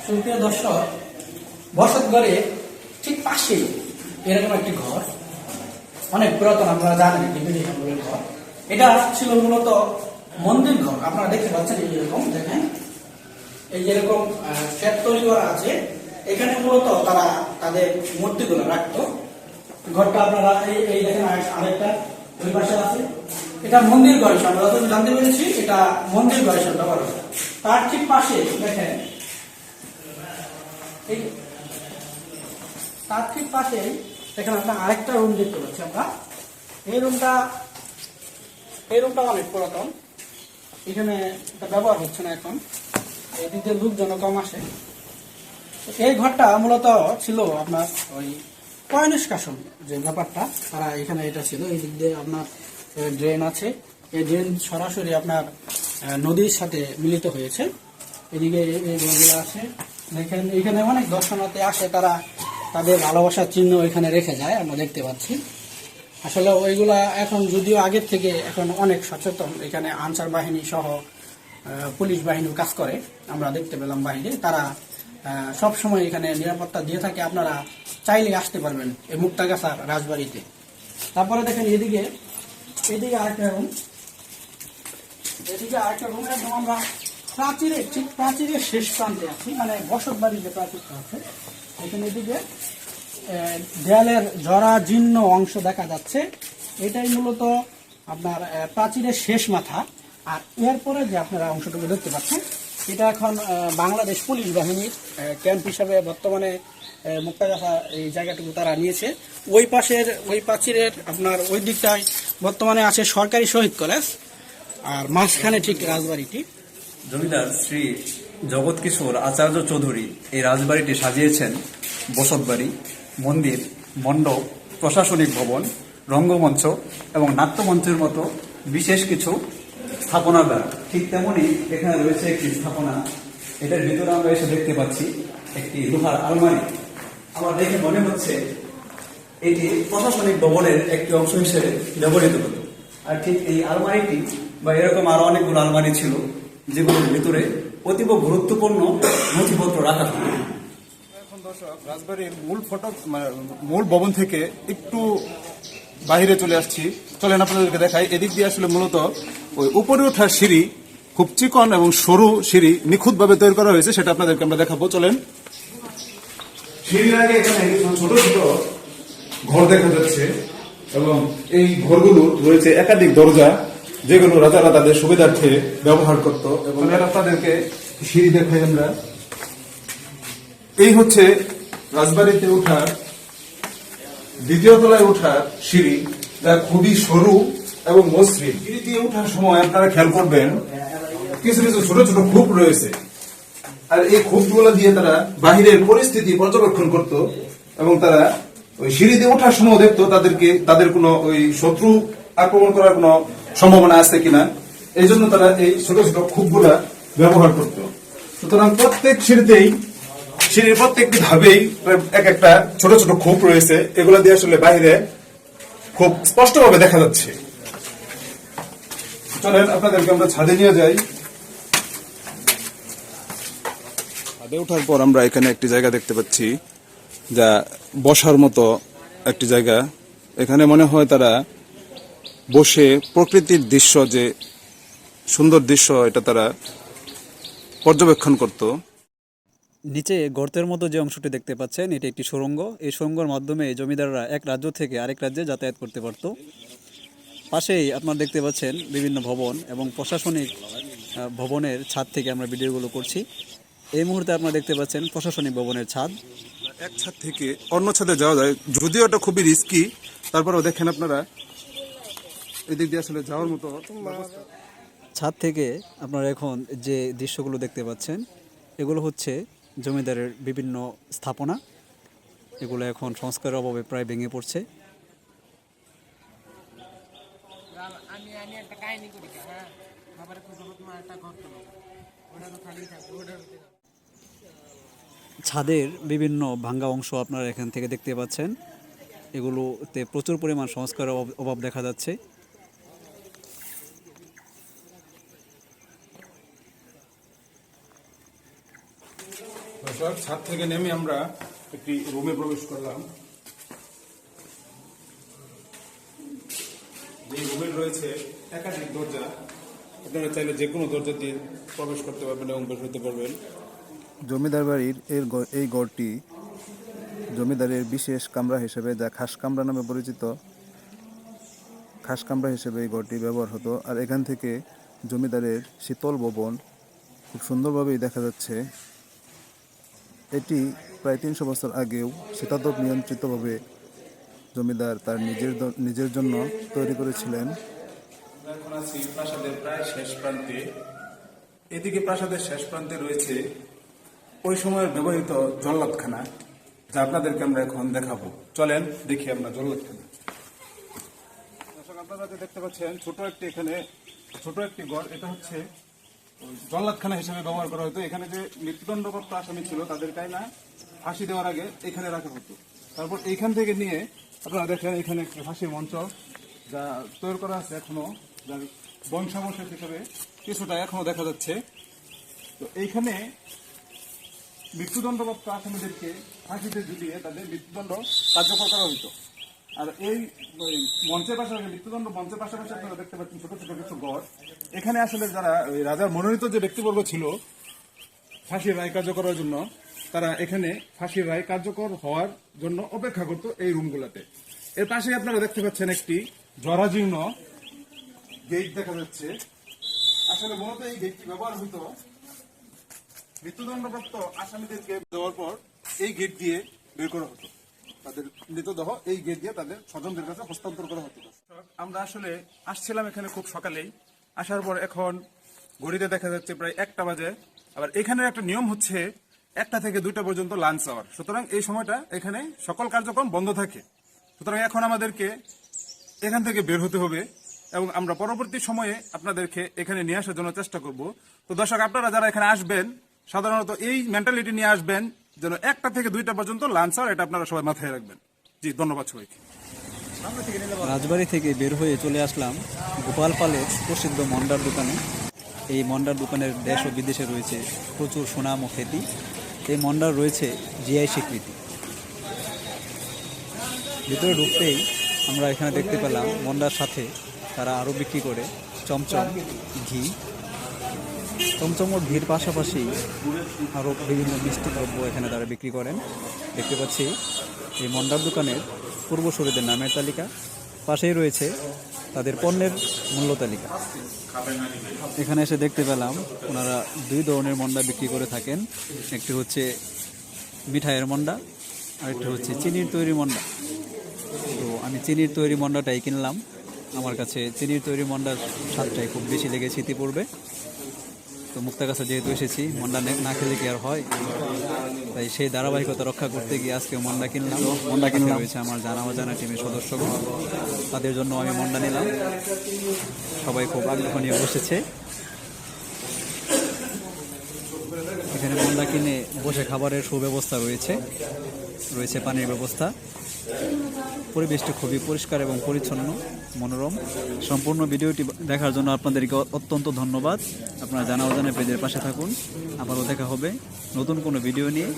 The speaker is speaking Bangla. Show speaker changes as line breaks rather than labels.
সুপ্রিয় দর্শক, বসতঘরে ঠিক পাশেই এরকম একটি ঘর, অনেক পুরাতন, আপনারা জানেন বিল্ডিং আমলের ঘর। এটা ছিল মূলত মন্দির ঘর। আপনারা দেখতে পাচ্ছেন এইরকম, দেখেন এই যেরকম সেট তৈরি করা আছে, এখানে মূলত তারা তাদের মূর্তিগুলো রাখতো। ঘরটা আপনারা এই দেখেন, আরেকটা ওই পাশে আছে, এটা মন্দির ঘর হিসাবে আমরা যতটুকু জানতে পেরেছি, এটা মন্দির ঘর হিসাবে ব্যবহার হয়। তার ঠিক পাশে দেখেন, এই তার ঠিক পাশে দেখেন আপনার আরেকটা রুম দেখতে পাচ্ছি আমরা। এই রুমটা অনেক পুরাতন, এখানে এটা ব্যবহার হচ্ছে না এখন, এদিক দিয়ে লোকজন কম আসে। এই ঘরটা মূলত ছিল আপনার ওই পয় নিষ্কাশন যে ব্যাপারটা, তারা এখানে এটা ছিল। এই দিক দিয়ে আপনার ড্রেন আছে, এই ড্রেন সরাসরি আপনার নদীর সাথে মিলিত হয়েছে। এদিকে এই ঘরগুলো আছে, দেখেন এখানে অনেক দর্শনার্থী আসে, তারা তাদের ভালোবাসার চিহ্ন এখানে রেখে যায়, আমরা দেখতে পাচ্ছি। আসলে ওইগুলা এখন যদিও আগের থেকে এখন অনেক সচেতন, এখানে আনসার বাহিনী সহ পুলিশ বাহিনী কাজ করে, আমরা দেখতে পেলাম বাইরে। তারা সব সময় এখানে নিরাপত্তা দিয়ে থাকে, আপনারা চাইলে আসতে পারবেন এই মুক্তাগাছার রাজবাড়িতে। তারপরে দেখেন এদিকে আরেকটা রুম, একদম আমরা প্রাচীরের শেষ প্রান্তে আছি, মানে বসত বাড়ির যে প্রাচীরটা আছে এখানে। এদিকে দেয়ালের জরা জীর্ণ অংশ দেখা যাচ্ছে, এটাই মূলত আপনার প্রাচীরের শেষ মাথা। আর এরপরে যে আপনারা অংশটুকু দেখতে পাচ্ছেন, এটা এখন বাংলাদেশ পুলিশ বাহিনীর ক্যাম্প হিসাবে বর্তমানে মুক্তাগাছা এই জায়গাটুকু তারা নিয়েছে। ওই প্রাচীরের আপনার ওই দিকটায় বর্তমানে আছে সরকারি শহীদ কলেজ, আর মাঝখানে ঠিক রাজবাড়িটি।
জমিদার শ্রী জগৎ কিশোর আচার্য চৌধুরী এই রাজবাড়িটি সাজিয়েছেন বসতবাড়ি, মন্দির, মণ্ডপ, প্রশাসনিক ভবন, রঙ্গমঞ্চ এবং নাট্যমঞ্চের মতো বিশেষ কিছু স্থাপনা দ্বারা। ঠিক তেমনি এখানে রয়েছে একটি স্থাপনা, এটার ভিতরে আমরা এসে দেখতে পাচ্ছি একটি লোহার আলমারি। আমার দেখে মনে হচ্ছে এটি প্রশাসনিক ভবনের একটি অংশ হিসেবে ব্যবহৃত হতো। আর ঠিক এই আলমারিটি বা এরকম আরো অনেকগুলো আলমারি ছিল, যেগুলোর ভিতরে অতীব গুরুত্বপূর্ণ নথিপত্র রাখা হতো।
এখন দর্শক, রাজবাড়ির মূল ভবন থেকে একটু বাহিরে চলে আসছি, চলেন আপনাদেরকে দেখাই। এদিক দিয়ে আসলে মূলত ওই উপরে ওঠার সিঁড়ি, খুব চিকন এবং সরু সিঁড়ি নিখুঁতভাবে তৈরি করা হয়েছে, সেটা আপনাদেরকে আমরা দেখাবো, চলেন। সিঁড়ির আগে এখানে ছোট ছোট ঘর দেখা যাচ্ছে এবং এই ঘরগুলো রয়েছে একাধিক দরজা, যেগুলো রাজারা তাদের সুবিধার্থে ব্যবহার করত। এবং আপনাদেরকে সিঁড়ি দেখাই আমরা। এই হচ্ছে রাজবাড়িতে ওঠার দ্বিতীয় তলায় ওঠার সিঁড়ি, যা খুবই সরু এবং মসৃণ। সিঁড়ি দিয়ে ওঠার সময় আপনারা খেয়াল করবেন কিছু কিছু ছোট ছোট খুব রয়েছে, আর এই খুবগুলো দিয়ে তারা বাহিরের পরিস্থিতি পর্যবেক্ষণ করত এবং তারা ওই সিঁড়ি দিয়ে ওঠার সময় দেখতো তাদের কোনো ওই শত্রু আক্রমণ করার কোনো সম্ভাবনা আছে কিনা, এই জন্য তারা এই ছোট ছোট খুবগুলা ব্যবহার করত। সুতরাং প্রত্যেক সিঁড়ির প্রত্যেকটি ধাপেই এক একটা ছোট ছোট খুব রয়েছে, এগুলো দিয়ে আসলে বাইরে খুব স্পষ্টভাবে দেখা যাচ্ছে। চলেন আপনাদেরকে আমরা ছাদে নিয়ে যাই। ছাদে ওঠার পর আমরা এখানে একটি জায়গা দেখতে পাচ্ছি, যা বসার মতো একটি জায়গা। এখানে মনে হয় তারা বসে প্রকৃতির দৃশ্য, যে সুন্দর দৃশ্য, এটা তারা পর্যবেক্ষণ করত।
নিচে গর্তের মতো যে অংশটি দেখতে পাচ্ছেন, এটি একটি সুড়ঙ্গ। এই সুড়ঙ্গের মাধ্যমে জমিদাররা এক রাজ্য থেকে আরেক রাজ্যে যাতায়াত করতে পারত। পাশেই আপনারা দেখতে পাচ্ছেন বিভিন্ন ভবন এবং প্রশাসনিক ভবনের ছাদ থেকে আমরা ভিডিওগুলো করছি। এই মুহূর্তে আপনারা দেখতে পাচ্ছেন প্রশাসনিক ভবনের ছাদ।
এক ছাদ থেকে অন্য ছাদে যাওয়া যায়, যদিও এটা খুবই রিস্কি, তারপরেও দেখেন আপনারা এদিক দিয়ে আসলে যাওয়ার মতো।
ছাদ থেকে আপনারা এখন যে দৃশ্যগুলো দেখতে পাচ্ছেন, এগুলো হচ্ছে জমিদারের বিভিন্ন স্থাপনা। এগুলো এখন সংস্কারের অভাবে প্রায় ভেঙে পড়ছে। ছাদের বিভিন্ন ভাঙ্গা অংশ আপনারা এখান থেকে দেখতে পাচ্ছেন, এগুলোতে প্রচুর পরিমাণ সংস্কারের অভাব দেখা যাচ্ছে।
দর্শক, ছাদ থেকে নেমে আমরা একটি রুমে প্রবেশ করলাম। এই রুমে রয়েছে একাধিক দরজা। আপনারা চাইলে যে কোনো দরজা দিয়ে প্রবেশ করতে পারবেন এবং বের হতে পারবেন।
জমিদার বাড়ির এই গড়টি জমিদারের বিশেষ কামরা হিসেবে, যা খাস কামরা নামে পরিচিত, খাস কামরা হিসেবে এই গড়টি ব্যবহার হতো। আর এখান থেকে জমিদারের শীতল ভবন খুব সুন্দরভাবেই দেখা যাচ্ছে। এটি প্রায় 300 বছর আগেও শীতাতপ নিয়ন্ত্রিতভাবে জমিদার তার নিজের জন্য তৈরি করেছিলেন।
আমরা এখন আছি প্রাসাদের প্রায় শেষ প্রান্তে। এদিকে প্রাসাদের শেষ প্রান্তে রয়েছে ওই সময়ের ব্যবহৃত জল্লাদখানা, যা আপনাদেরকে আমরা এখন দেখাবো। চলেন দেখি আমরা জল্লাদখানা। দর্শক, আপনারা যে দেখতে পাচ্ছেন ছোট একটি ঘর, এটা হচ্ছে ওই জল্লাদখানা হিসেবে ব্যবহার করা হতো। এখানে যে মৃত্যুদণ্ডপ্রাপ্ত আসামি ছিল তাদের কাইনা ফাঁসি দেওয়ার আগে এখানে রাখা হতো। তারপর এইখান থেকে নিয়ে আপনারা দেখেন এখানে একটি ফাঁসির মঞ্চ যা তৈরি করা আছে এখনো, যার বংশাবশেষ হিসেবে কিছুটা এখনো দেখা যাচ্ছে। তো এইখানে মৃত্যুদণ্ডপ্রাপ্ত আসামিদেরকে ফাঁসিতে ঝুলিয়ে তাদের মৃত্যুদণ্ড কার্যকর করা হতো। আর এই মঞ্চের পাশাপাশি মৃত্যুদণ্ড মঞ্চের পাশাপাশি আপনারা দেখতে পাচ্ছেন ছোট ছোট কিছু ঘর। এখানে আসলে যারা ওই রাজার মনোনীত যে ব্যক্তিবর্গ ছিল ফাঁসির রায় কার্যকর করার জন্য, তারা এখানে ফাঁসির রায় কার্যকর হওয়ার জন্য অপেক্ষা করত এই রুমগুলোতে। এর পাশে আপনারা দেখতে পাচ্ছেন একটি জরাজীর্ণ গেট দেখা যাচ্ছে। আসলে মূলত এই গেটটি ব্যবহার হতো মৃত্যুদণ্ডপ্রাপ্ত আসামিদেরকে দেওয়ার পর এই গেট দিয়ে বের করা হতো। তাদের মৃতদেহ এই গেট দিয়ে তাদের স্বজনদের কাছে হস্তান্তর করা হতো। আমরা আসলে আসছিলাম এখানে খুব সকালেই, আসার পর এখন ঘড়িতে দেখা যাচ্ছে প্রায় 1টা বাজে। আবার এখানে একটা নিয়ম হচ্ছে 1টা থেকে 2টা পর্যন্ত লাঞ্চ আওয়ার, সুতরাং এই সময়টা এখানে সকল কার্যক্রম বন্ধ থাকে। সুতরাং এখন আমাদেরকে এখান থেকে বের হতে হবে এবং আমরা পরবর্তী সময়ে আপনাদেরকে এখানে নিয়ে আসার জন্য চেষ্টা করব। তো দর্শক, আপনারা যারা এখানে আসবেন সাধারণত এই মেন্টালিটি নিয়ে আসবেন যেন 1টা থেকে 2টা পর্যন্ত লাঞ্চ আওয়ার, এটা আপনারা সবাই মাথায় রাখবেন। জি, ধন্যবাদ সবাইকে।
রাজবাড়ি থেকে বের হয়ে চলে আসলাম গোপাল পালের প্রসিদ্ধ মন্ডার দোকানে। এই মন্ডার দোকানের দেশ ও বিদেশে রয়েছে প্রচুর সুনাম ও খ্যাতি। এই মন্ডার রয়েছে জিআই স্বীকৃতি। ভিতরে ঢুকতেই আমরা এখানে দেখতে পেলাম মন্ডার সাথে তারা আরও বিক্রি করে চমচম, ঘি। চমচম ও ঘির পাশাপাশি আরও বিভিন্ন মিষ্টি দ্রব্য এখানে তারা বিক্রি করেন। দেখতে পাচ্ছি এই মন্ডার দোকানের পূর্বসূরীদের নামের তালিকা, পাশেই রয়েছে তাদের পণ্যের মূল্য তালিকা। এখানে এসে দেখতে পেলাম ওনারা 2 ধরনের মন্ডা বিক্রি করে থাকেন। একটি হচ্ছে মিঠাইয়ের মন্ডা, আরেকটি হচ্ছে চিনির তৈরি মন্ডা। তো আমি চিনির তৈরি মন্ডাটাই কিনলাম। আমার কাছে চিনির তৈরি মন্ডার স্বাদটাই খুব বেশি লেগেছে ইতিপূর্বে। তো মুক্তাগাছা যেহেতু এসেছি, মন্ডা না খেলে কি আর হয়, তাই সেই ধারাবাহিকতা রক্ষা করতে গিয়ে আজকে মন্ডা কিনলাম। রয়েছে আমার জানা অজানা টিমের সদস্যগণ, তাদের জন্য আমি মন্ডা নিলাম। সবাই খুব আগ্রহ নিয়ে বসেছে। এখানে মন্ডা কিনে বসে খাবারের সুব্যবস্থা রয়েছে পানির ব্যবস্থা। পরিবেশটি খুবই পরিষ্কার এবং পরিচ্ছন্ন, মনোরম। সম্পূর্ণ ভিডিওটি দেখার জন্য আপনাদেরকে অত্যন্ত ধন্যবাদ। আপনারা জানা অজানা পেজের পাশে থাকুন। আবারও দেখা হবে নতুন কোনো ভিডিও নিয়ে।